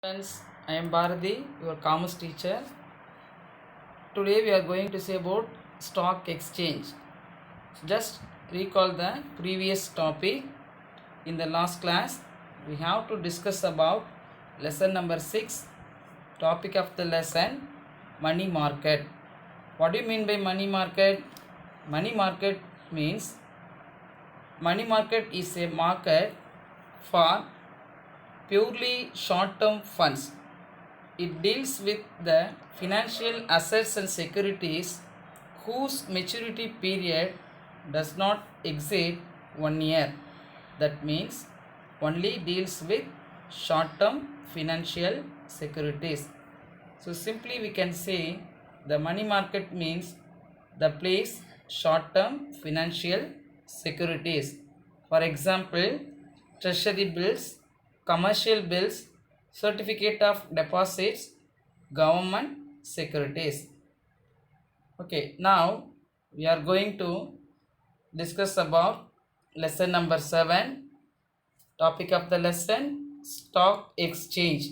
Friends, I am Bharati, your commerce teacher. Today we are going to say about stock exchange. Just recall the previous topic. In the last class, we have to discuss about lesson number 6. Topic of the lesson, money market. What do you mean by money market? Money market means money market is a market for purely short-term funds. It deals with the financial assets and securities whose maturity period does not exceed 1 year. That means only deals with short-term financial securities. So simply we can say the money market means the place short-term financial securities. For example, treasury bills, commercial bills, certificate of deposits, government securities. Okay, now we are going to discuss about lesson number 7. Topic of the lesson, stock exchange.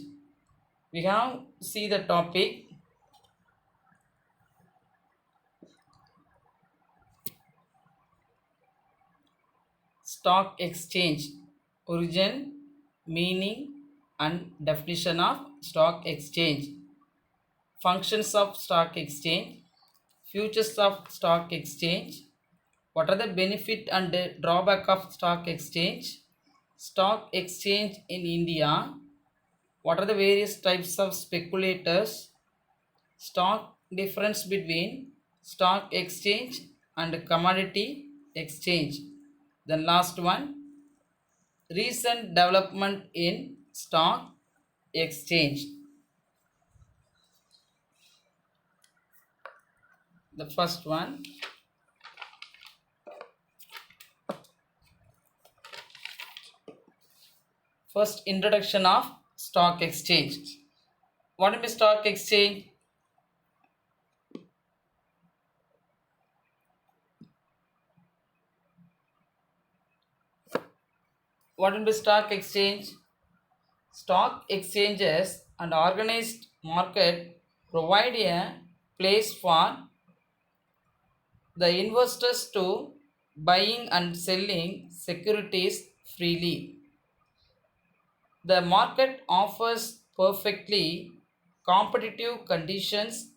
We have see the topic. Stock exchange, origin, meaning and definition of stock exchange, functions of stock exchange, futures of stock exchange, what are the benefit and drawback of stock exchange in India, what are the various types of speculators, stock difference between stock exchange and commodity exchange. Then last one, recent development in stock exchange. The first one, first introduction of stock exchange. What is stock exchange? What is stock exchange? Stock exchanges and organized market provide a place for the investors to buying and selling securities freely. The market offers perfectly competitive conditions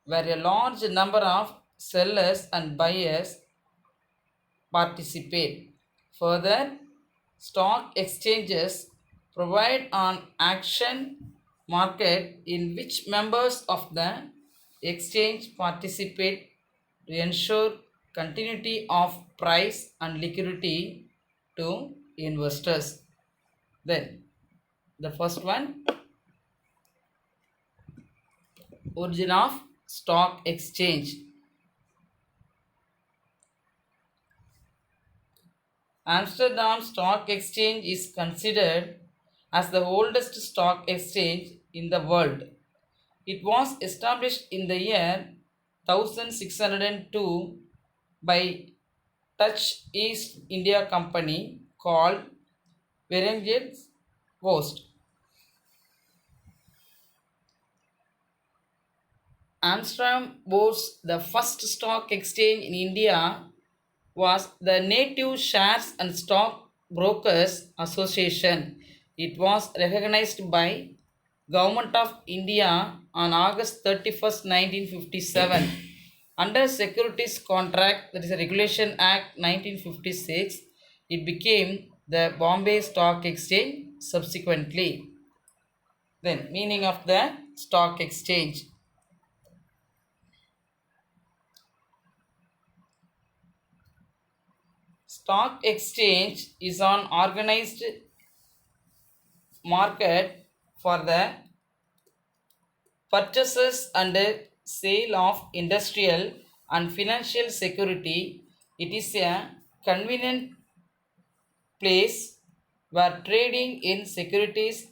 where a large number of sellers and buyers participate. Further, stock exchanges provide an action market in which members of the exchange participate to ensure continuity of price and liquidity to investors. Then, the first one, origin of stock exchange. Amsterdam Stock Exchange is considered as the oldest stock exchange in the world. It was established in the year 1602 by Dutch East India Company called Verenigd Oost. Amsterdam boasts the first stock exchange in India was the Native Shares and Stock Brokers Association. It was recognized by Government of India on August 31st, 1957. Under Securities Contract, that is a Regulation Act 1956, it became the Bombay Stock Exchange subsequently. Then, meaning of the stock exchange. Stock exchange is an organized market for the purchases and sale of industrial and financial security. It is a convenient place where trading in securities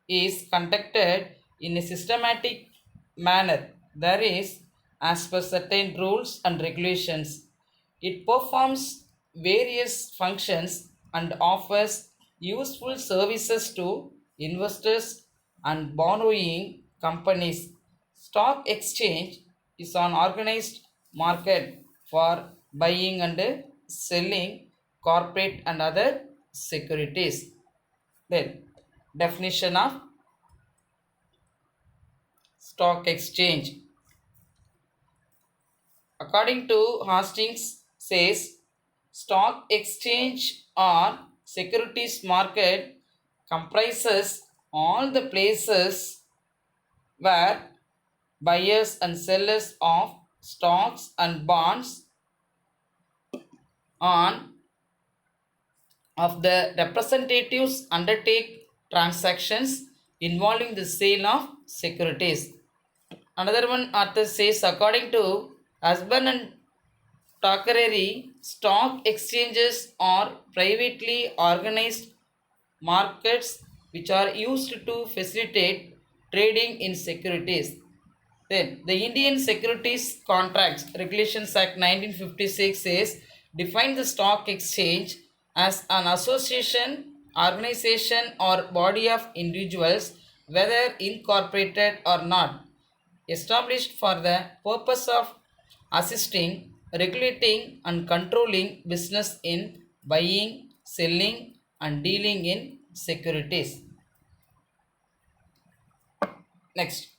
is conducted in a systematic manner. There is as per certain rules and regulations. It performs various functions and offers useful services to investors and borrowing companies. Stock exchange is an organized market for buying and selling corporate and other securities. Then, definition of stock exchange. According to Hastings says, stock exchange or securities market comprises all the places where buyers and sellers of stocks and bonds on of the representatives undertake transactions involving the sale of securities. Another one author says, according to Husband and Takareri, stock exchanges are privately organized markets which are used to facilitate trading in securities. Then, the Indian Securities Contracts Regulations Act 1956 says define the stock exchange as an association, organization, or body of individuals, whether incorporated or not, established for the purpose of assisting, regulating, and controlling business in buying, selling, and dealing in securities. Next.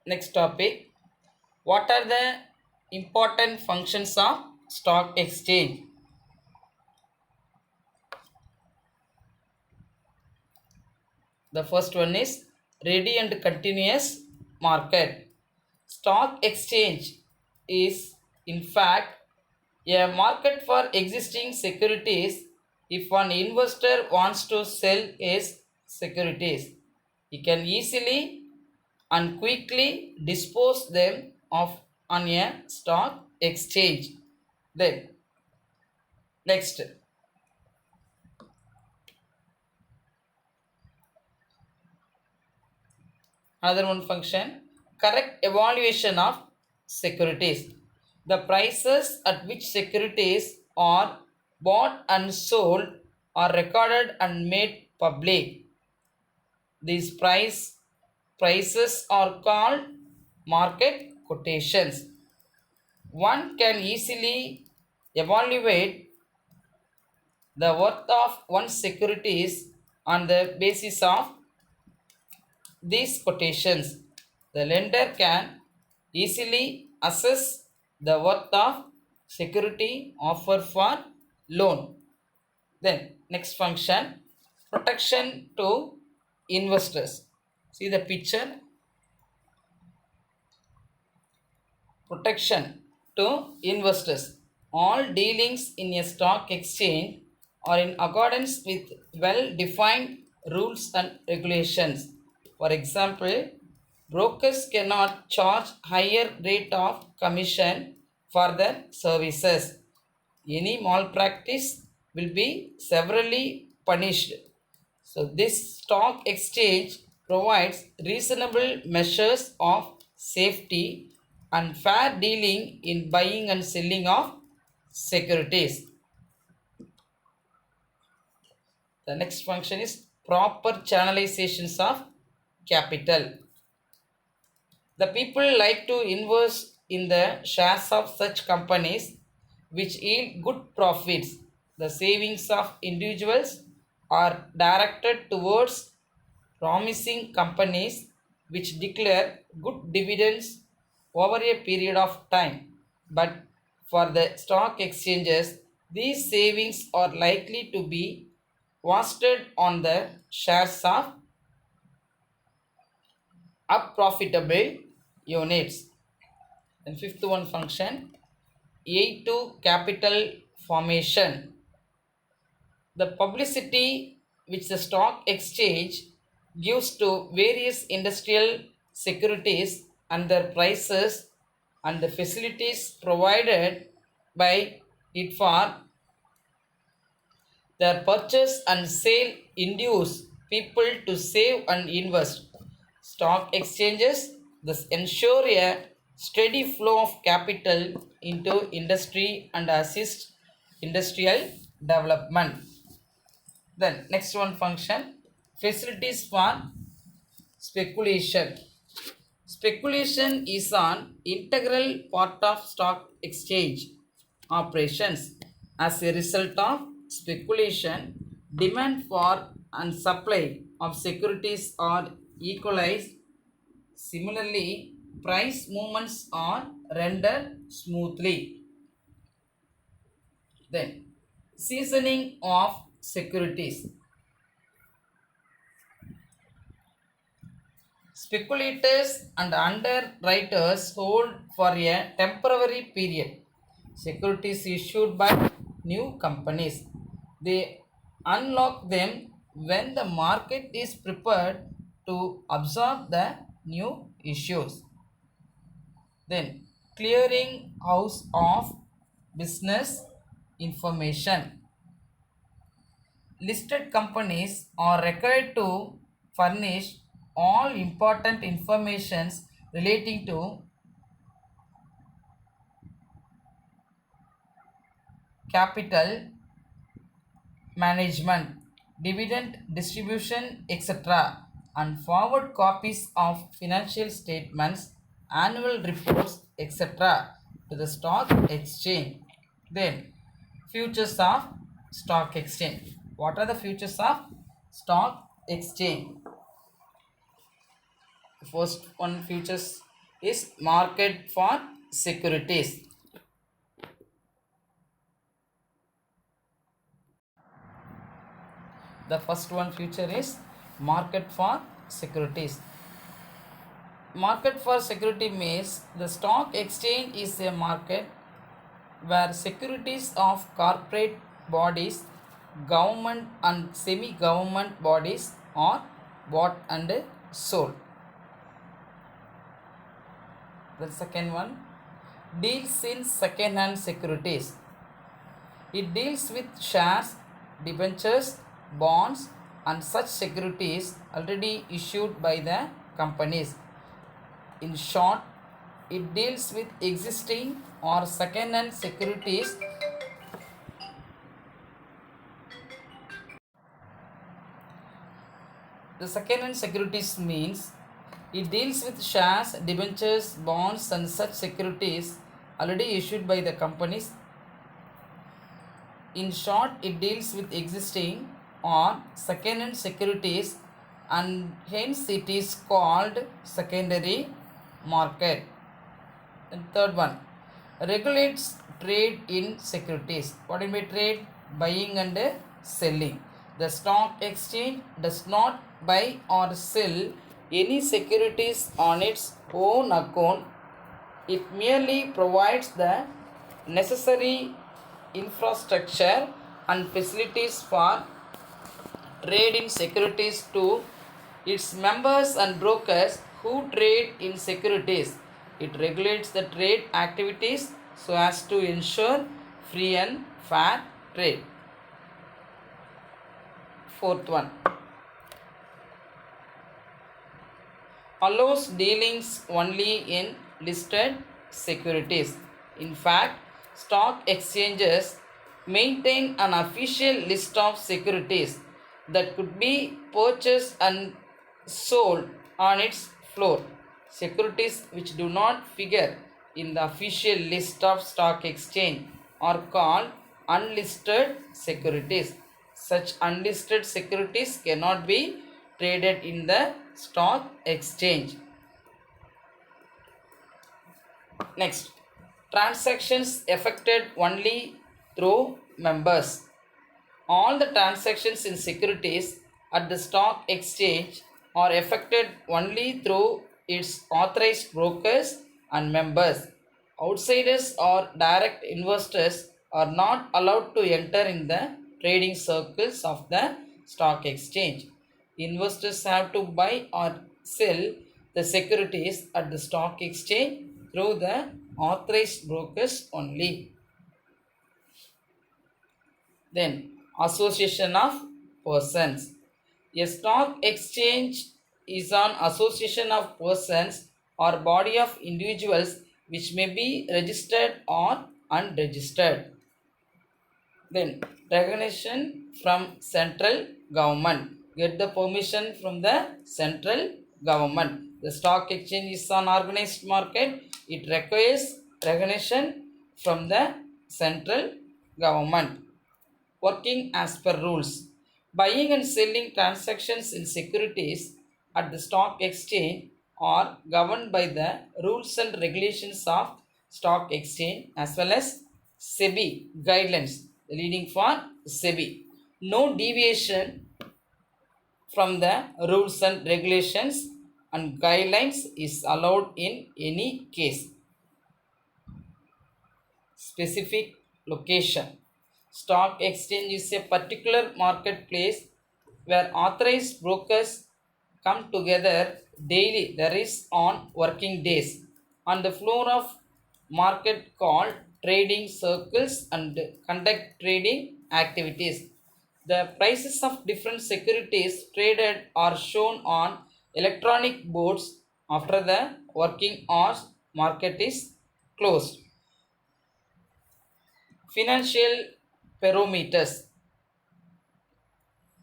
Next topic. What are the important functions of stock exchange? The first one is ready and continuous market. Stock exchange is in fact a market for existing securities. If an investor wants to sell his securities, he can easily and quickly dispose them of on a stock exchange. Then next, another one function, correct evaluation of securities. The prices at which securities are bought and sold are recorded and made public. These prices are called market quotations. One can easily evaluate the worth of one's securities on the basis of these quotations. The lender can easily assess the worth of security offered for loan. Then next function, protection to investors. See the picture. Protection to investors. All dealings in a stock exchange are in accordance with well defined rules and regulations. For example, brokers cannot charge higher rate of commission for their services. Any malpractice will be severely punished. So this stock exchange provides reasonable measures of safety and fair dealing in buying and selling of securities. The next function is proper channelizations of capital. The people like to invest in the shares of such companies which yield good profits. The savings of individuals are directed towards promising companies which declare good dividends over a period of time. But for the stock exchanges, these savings are likely to be wasted on the shares of unprofitable units. And fifth one function, aid to capital formation. The publicity which the stock exchange gives to various industrial securities and their prices and the facilities provided by it for their purchase and sale induce people to save and invest. Stock exchanges thus ensure a steady flow of capital into industry and assist industrial development. Then next one function, facilities for speculation. Speculation is an integral part of stock exchange operations. As a result of speculation, demand for and supply of securities are equalized. Similarly, price movements are rendered smoothly. Then, seasoning of securities. Speculators and underwriters hold for a temporary period securities issued by new companies. They unlock them when the market is prepared to absorb the new issues. Then, clearing house of business information. Listed companies are required to furnish all important informations relating to capital management, dividend distribution, etc., and forward copies of financial statements, annual reports, etc., to the stock exchange. Then, futures of stock exchange. What are the futures of stock exchange? First one futures is market for securities. The first one future is market for securities. Market for security means the stock exchange is a market where securities of corporate bodies, government and semi-government bodies are bought and sold. The second one deals in second-hand securities. It deals with shares, debentures, bonds and such securities already issued by the companies. In short, it deals with existing or second-hand securities. The second-hand securities means it deals with shares, debentures, bonds and such securities already issued by the companies. In short, it deals with existing or second-hand securities and hence it is called secondary market. And third one, regulates trade in securities. What do you mean trade? Buying and selling. The stock exchange does not buy or sell any securities on its own account. It merely provides the necessary infrastructure and facilities for trade in securities to its members and brokers who trade in securities. It regulates the trade activities so as to ensure free and fair trade. Fourth one, allows dealings only in listed securities. In fact, stock exchanges maintain an official list of securities that could be purchased and sold on its floor. Securities which do not figure in the official list of stock exchange are called unlisted securities. Such unlisted securities cannot be traded in the stock exchange. Next, transactions effected only through members. All the transactions in securities at the stock exchange are effected only through its authorized brokers and members. Outsiders or direct investors are not allowed to enter in the trading circles of the stock exchange. Investors have to buy or sell the securities at the stock exchange through the authorized brokers only. Then, association of persons. A stock exchange is an association of persons or body of individuals which may be registered or unregistered. Then recognition from central government. Get the permission from the central government. The stock exchange is an organized market. It requires recognition from the central government. Working as per rules. Buying and selling transactions in securities at the stock exchange are governed by the rules and regulations of stock exchange as well as SEBI guidelines, the leading for SEBI. No deviation from the rules and regulations and guidelines is allowed in any case. Specific location. Stock exchange is a particular marketplace where authorized brokers come together daily, that is on working days, on the floor of market called trading circles and conduct trading activities. The prices of different securities traded are shown on electronic boards after the working hours market is closed. Financial parameters.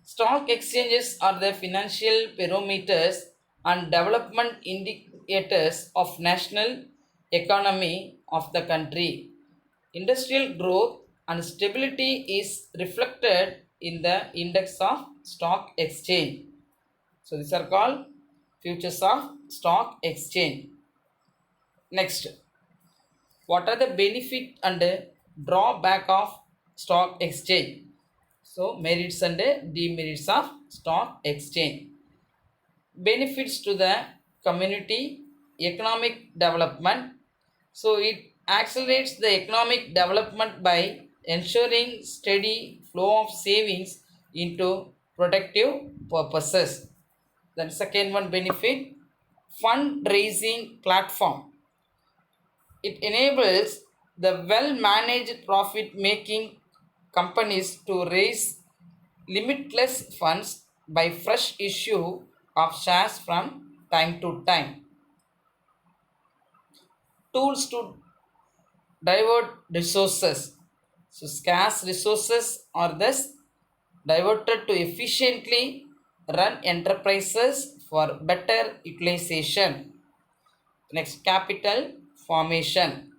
Stock exchanges are the financial parameters and development indicators of national economy of the country. Industrial growth and stability is reflected in the index of stock exchange. So these are called futures of stock exchange. Next, what are the benefit and drawback of stock exchange? So merits and demerits of stock exchange. Benefits to the community, economic development. So it accelerates the economic development by ensuring steady flow of savings into productive purposes. Then second one benefit, fundraising platform. It enables the well-managed profit-making companies to raise limitless funds by fresh issue of shares from time to time. Tools to divert resources. So scarce resources are thus diverted to efficiently run enterprises for better utilization. Next, capital formation.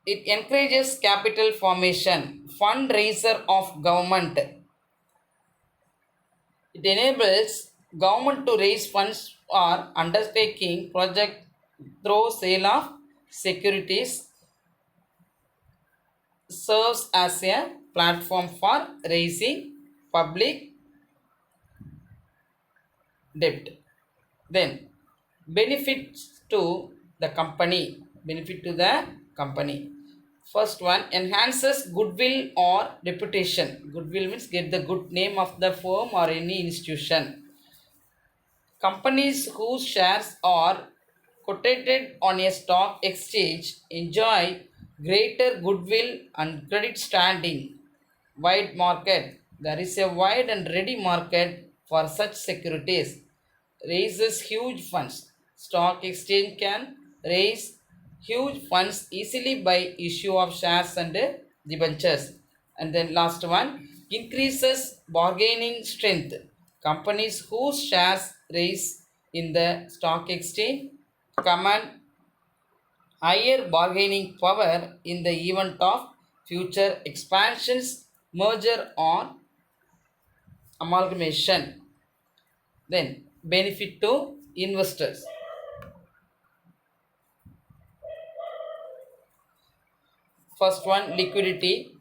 It encourages capital formation, fundraiser of government. It enables government to raise funds for undertaking project through sale of securities, serves as a platform for raising public debt. Then benefits to the company. Benefit to the company. First one, enhances goodwill or reputation. Goodwill means get the good name of the firm or any institution. Companies whose shares are quoted on a stock exchange enjoy greater goodwill and credit standing. Wide market. There is a wide and ready market for such securities. Raises huge funds. Stock exchange can raise huge funds easily by issue of shares and debentures. And then last one, increases bargaining strength. Companies whose shares raise in the stock exchange command higher bargaining power in the event of future expansions, merger or amalgamation. Then benefit to investors. First one, liquidity.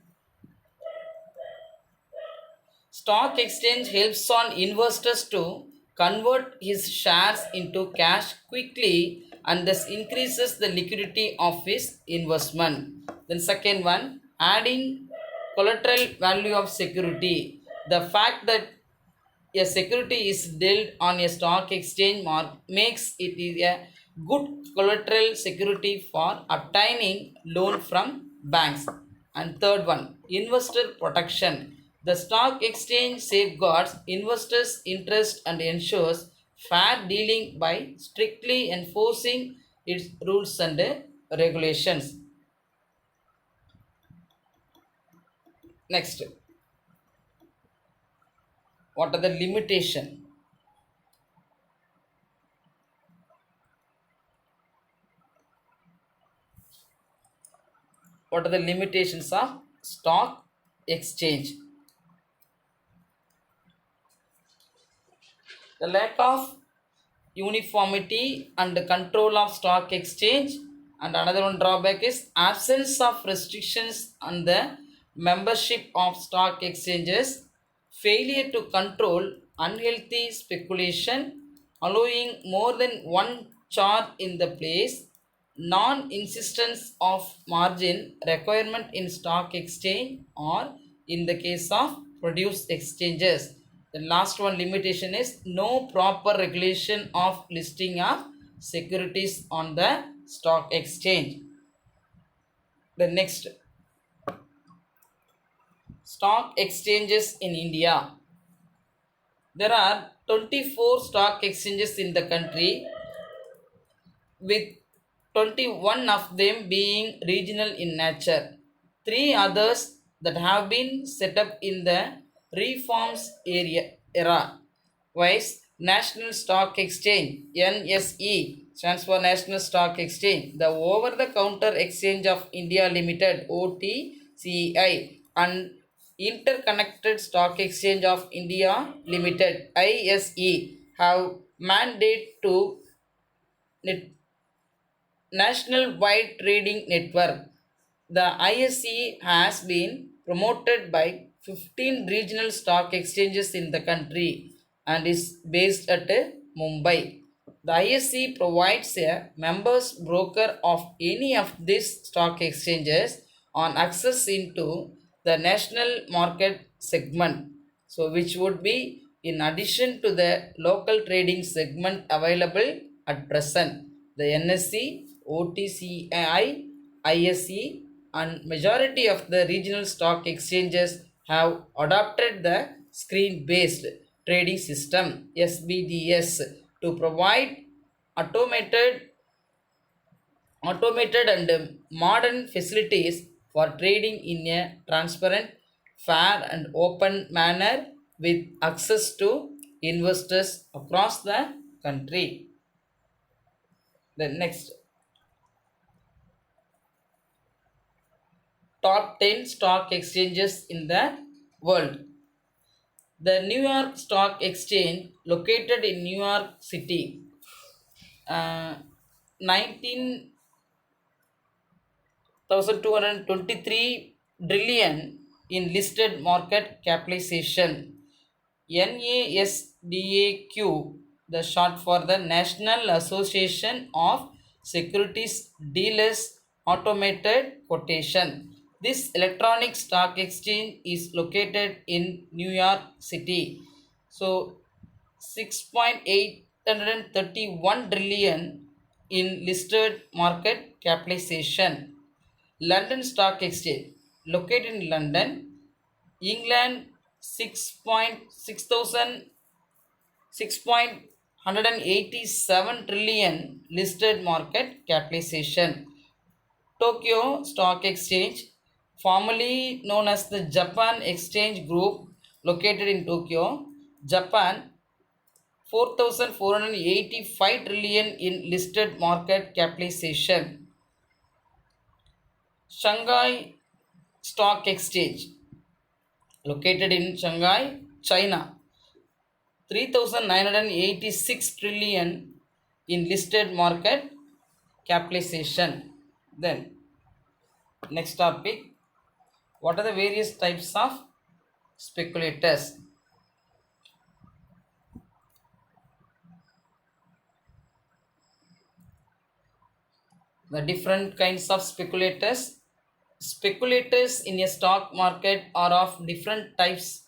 Stock exchange helps on investors to convert his shares into cash quickly and thus increases the liquidity of his investment. Then second one, adding collateral value of security. The fact that a security is dealt on a stock exchange mark makes it a good collateral security for obtaining loan from banks. And third one, investor protection. The stock exchange safeguards investors' interest and ensures fair dealing by strictly enforcing its rules and regulations. Next, what are the limitation? What are the limitations of stock exchange? The lack of uniformity and control of stock exchange, and another one drawback is absence of restrictions on the membership of stock exchanges, failure to control unhealthy speculation, allowing more than one chart in the place, non-insistence of margin requirement in stock exchange, or in the case of produce exchanges. The last one limitation is no proper regulation of listing of securities on the stock exchange. The next, stock exchanges in India. There are 24 stock exchanges in the country, with 21 of them being regional in nature. Three others that have been set up in the reforms era. Vice National Stock Exchange, NSE, stands for National Stock Exchange, the Over the Counter Exchange of India Limited, OTCI, and Interconnected Stock Exchange of India Limited, ISE, have mandate to net National Wide Trading Network. The ISE has been promoted by 15 regional stock exchanges in the country and is based at Mumbai. The ISE provides a members broker of any of these stock exchanges on access into the national market segment, so which would be in addition to the local trading segment available at present. The NSE, OTCI, ISE, and majority of the regional stock exchanges have adopted the screen based trading system, SBDS, to provide automated automated and modern facilities for trading in a transparent, fair, and open manner with access to investors across the country. The next, top 10 stock exchanges in the world. The New York Stock Exchange, located in New York City, 19,223 trillion in listed market capitalization. NASDAQ, the short for the National Association of Securities Dealers Automated Quotation. This electronic stock exchange is located in New York City. So 6.831 trillion in listed market capitalization. London Stock Exchange, located in London, England, 6.187 trillion listed market capitalization. Tokyo Stock Exchange, formerly known as the Japan Exchange Group, located in Tokyo, Japan, 4,485 trillion in listed market capitalization. Shanghai Stock Exchange, located in Shanghai, China, 3,986 trillion in listed market capitalization. Then, next topic, what are the various types of speculators? The different kinds of speculators. Speculators in a stock market are of different types.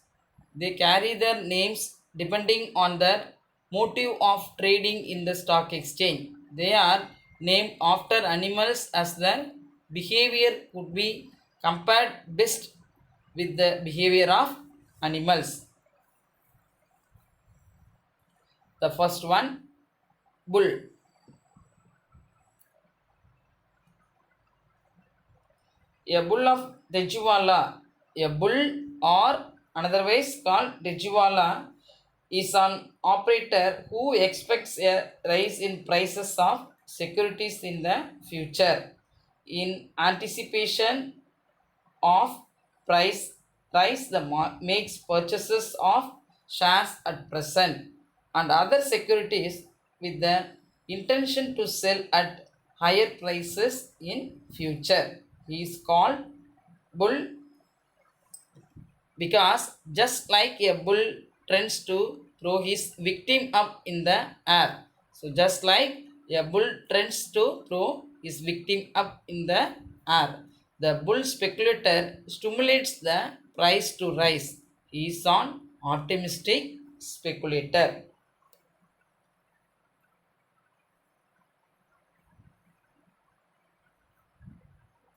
They carry their names depending on their motive of trading in the stock exchange. They are named after animals as their behavior could be compared best with the behavior of animals. The first one, bull. A bull of Dejiwala A bull, or otherwise called Dejiwala, is an operator who expects a rise in prices of securities in the future. In anticipation of price rise, the makes purchases of shares at present and other securities with the intention to sell at higher prices in future. He is called bull because just like a bull tends to throw his victim up in the air. So just like a bull tends to throw his victim up in the air, the bull speculator stimulates the price to rise. He is an optimistic speculator.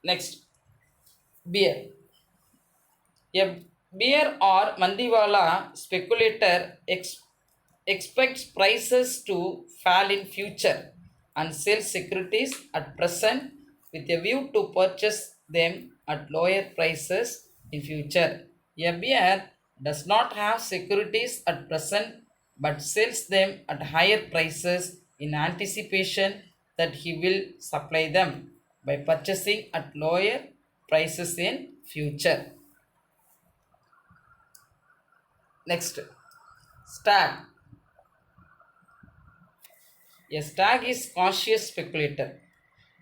Next, beer. A beer or Mandiwala speculator expects prices to fall in future and sell securities at present with a view to purchase them at lower prices in future. A bear does not have securities at present but sells them at higher prices in anticipation that he will supply them by purchasing at lower prices in future. Next, stag. A stag is cautious speculator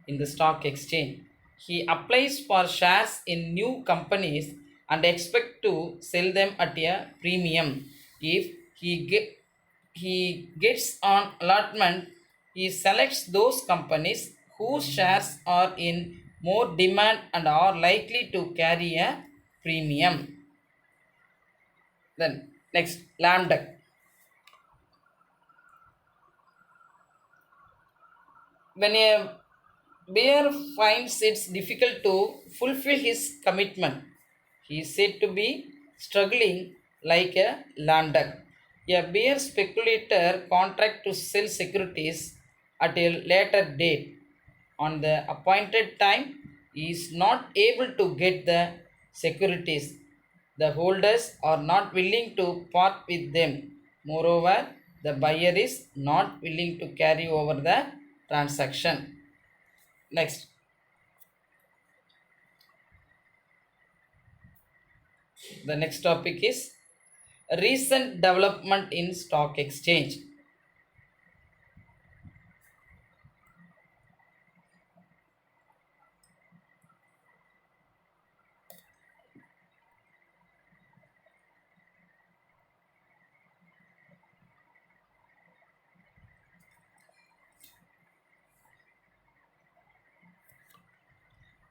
in the stock exchange. He applies for shares in new companies and expect to sell them at a premium. If he gets on allotment, he selects those companies whose shares are in more demand and are likely to carry a premium. Then next, lambda. When a bear finds it difficult to fulfill his commitment, he is said to be struggling like a land duck. A bear speculator contract to sell securities at a later date. On the appointed time, he is not able to get the securities. The holders are not willing to part with them. Moreover, the buyer is not willing to carry over the transaction. Next, the next topic is recent development in stock exchange.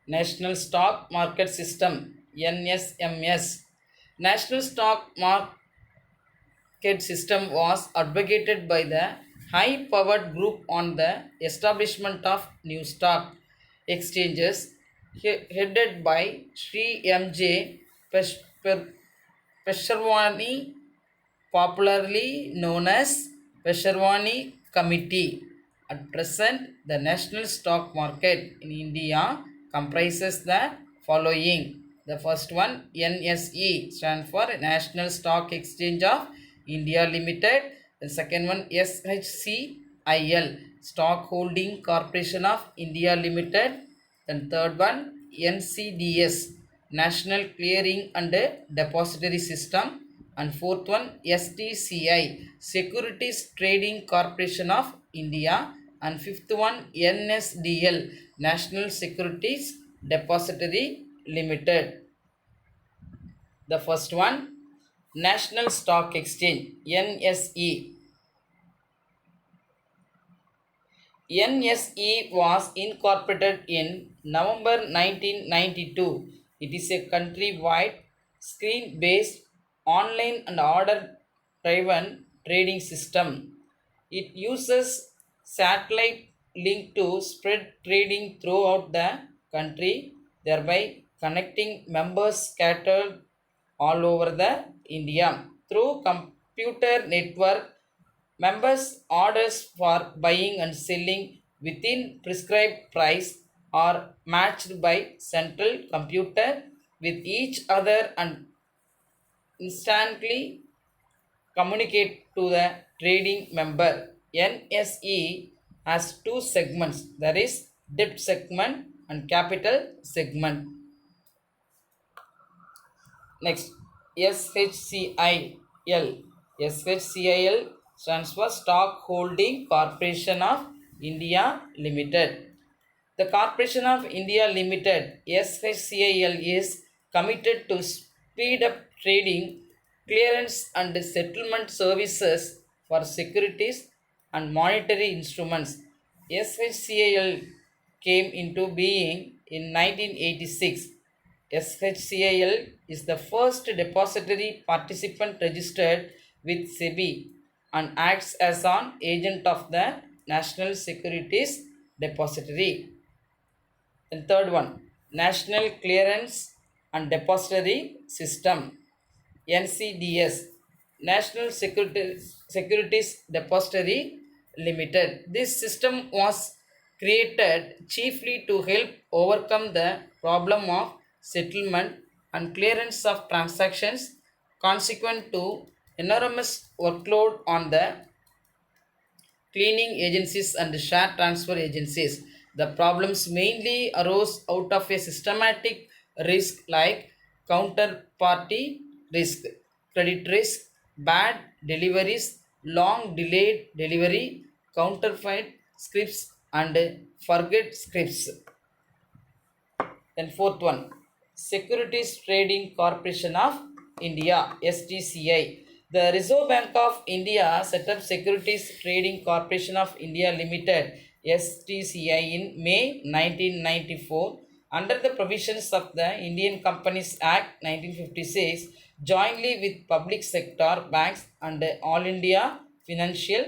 National Stock Market System, NSMS. National Stock Market system was advocated by the high powered group on the establishment of new stock exchanges headed by Sri M.J. Pesharwani, popularly known as Pesharwani Committee. At present, the national stock market in India comprises the following. The first one, NSE, stands for National Stock Exchange of India Limited. The second one, SHCIL, Stock Holding Corporation of India Limited. Then third one, NCDS, National Clearing and Depository System. And fourth one, STCI, Securities Trading Corporation of India. And fifth one, NSDL, National Securities Depository Limited. The first one, National Stock Exchange, NSE. NSE was incorporated in November 1992. It is a country-wide, screen-based, online and order-driven trading system. It uses satellite link to spread trading throughout the country, thereby connecting members scattered all over the India. Through computer network, members' orders for buying and selling within prescribed price are matched by central computer with each other and instantly communicate to the trading member. NSE has two segments, that is debt segment and capital segment. Next, SHCIL. SHCIL stands for Stock Holding Corporation of India Limited. The Corporation of India Limited, SHCIL, is committed to speed up trading, clearance and settlement services for securities and monetary instruments. SHCIL came into being in 1986. SHCIL is the first depository participant registered with SEBI and acts as an agent of the National Securities Depository. And third one, National Clearance and Depository System, NCDS, National Securities Depository Limited. This system was created chiefly to help overcome the problem of settlement and clearance of transactions consequent to enormous workload on the cleaning agencies and share transfer agencies. The problems mainly arose out of a systematic risk like counterparty risk, credit risk, bad deliveries, long delayed delivery, counterfeit scripts, and forget scripts. Then fourth one, Securities Trading Corporation of India, STCI. The Reserve Bank of India set up Securities Trading Corporation of India Limited, STCI, in May 1994 under the provisions of the Indian Companies Act 1956, jointly with public sector banks and All India financial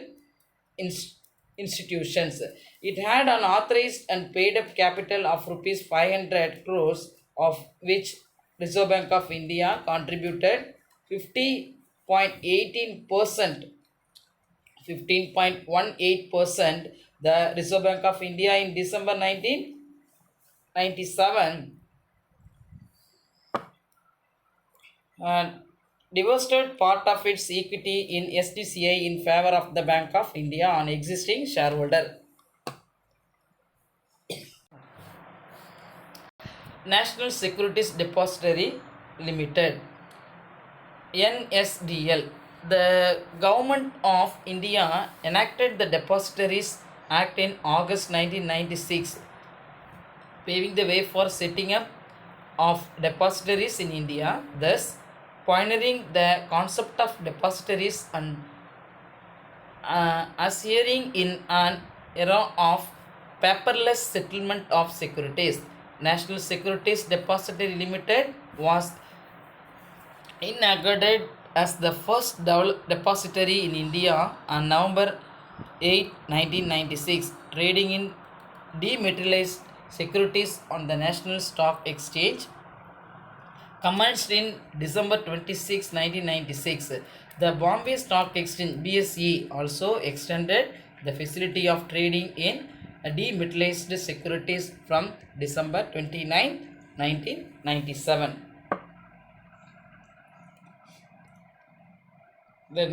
institutions. It had an authorized and paid up capital of rupees 500 crores, of which Reserve Bank of India contributed 50.18%, 15.18%. The Reserve Bank of India in December 1997 divested part of its equity in STCI in favor of the Bank of India on existing shareholder. National Securities Depository Limited, NSDL. The Government of India enacted the Depositories Act in August 1996, paving the way for setting up of depositories in India, thus pioneering the concept of depositories and ushering in an era of paperless settlement of securities. National Securities Depository Limited was inaugurated as the first depository in India on November 8, 1996, trading in dematerialized securities on the National Stock Exchange. Commenced in December 26, 1996, the Bombay Stock Exchange BSE also extended the facility of trading in dematerialized securities from December 29, 1997. The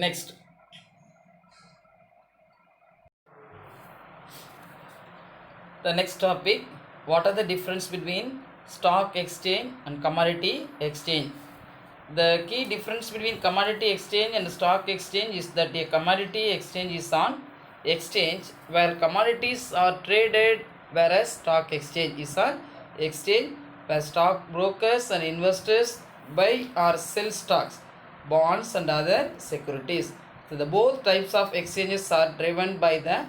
next, topic, what are the difference between stock exchange and commodity exchange? The key difference between commodity exchange and stock exchange is that a commodity exchange is on exchange where commodities are traded, whereas stock exchange is on exchange where stock brokers and investors buy or sell stocks, bonds and other securities. So the both types of exchanges are driven by the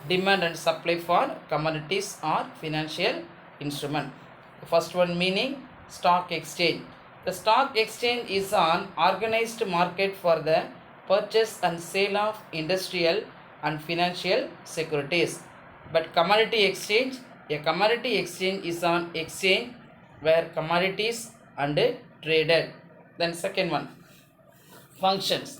demand and supply for commodities or financial instrument. The first one meaning stock exchange. The stock exchange is an organized market for the purchase and sale of industrial and financial securities. But commodity exchange, a commodity exchange is an exchange where commodities are traded. Then second one, functions.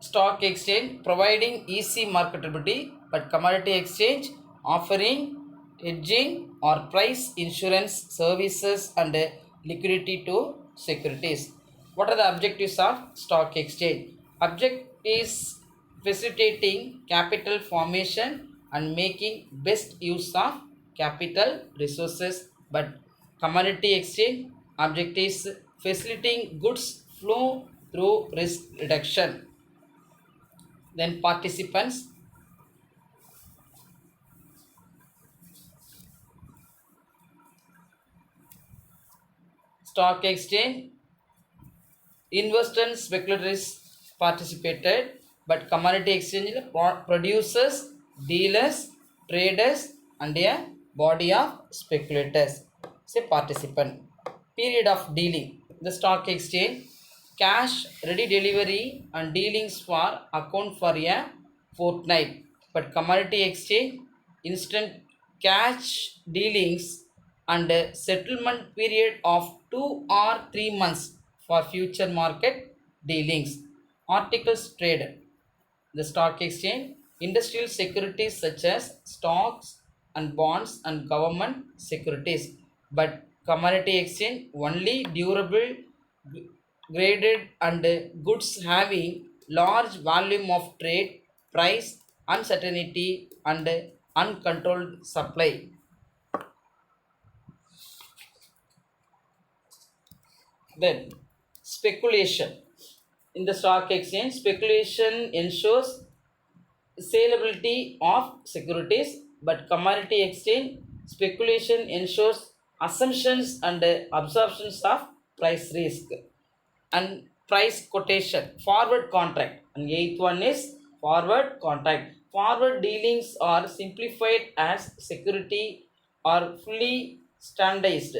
Stock exchange providing easy marketability, but commodity exchange offering hedging or price insurance services and liquidity to securities. What are the objectives of stock exchange? Object is facilitating capital formation and making best use of capital resources. But commodity exchange object is facilitating goods flow through risk reduction. Then participants. Stock exchange, investors and speculators participated, but commodity exchange producers, dealers, traders, and a body of speculators. Say participant. Period of dealing. The stock exchange, cash ready delivery and dealings for account for a fortnight, but commodity exchange, instant cash dealings and settlement period of 2 or 3 months for future market dealings. Articles traded. The stock exchange, industrial securities such as stocks and bonds and government securities, but commodity exchange only durable graded and goods having large volume of trade, price uncertainty and uncontrolled supply. Then speculation. In the stock exchange, speculation ensures saleability of securities, but commodity exchange, speculation ensures assumptions and absorptions of price risk. And price quotation, forward contract, and eighth one is forward contract. Forward dealings are simplified as security or fully standardized,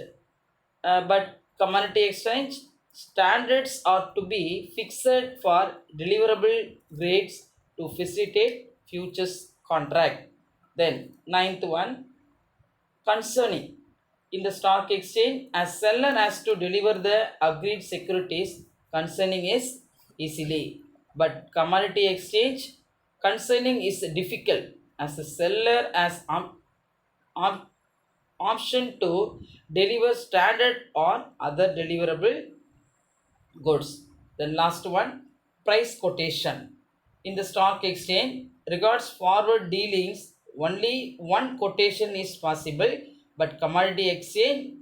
but commodity exchange standards are to be fixed for deliverable grades to facilitate futures contract. Then ninth one, concerning. In the stock exchange, a seller has to deliver the agreed securities concerning is easily, but commodity exchange concerning is difficult as the seller has option to deliver standard or other deliverable goods. Then last one, price quotation. In the stock exchange regards forward dealings, only one quotation is possible, but commodity exchange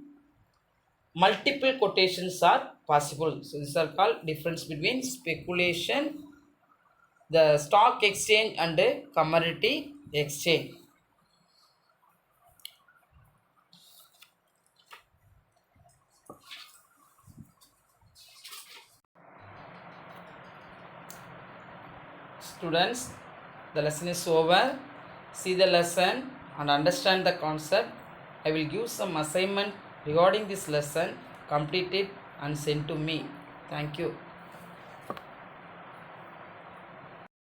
multiple quotations are possible. So these are called difference between speculation, the stock exchange and the commodity exchange. Students, the lesson is over. See the lesson and understand the concept. I will give some assignment regarding this lesson. Complete it and send to me. Thank you.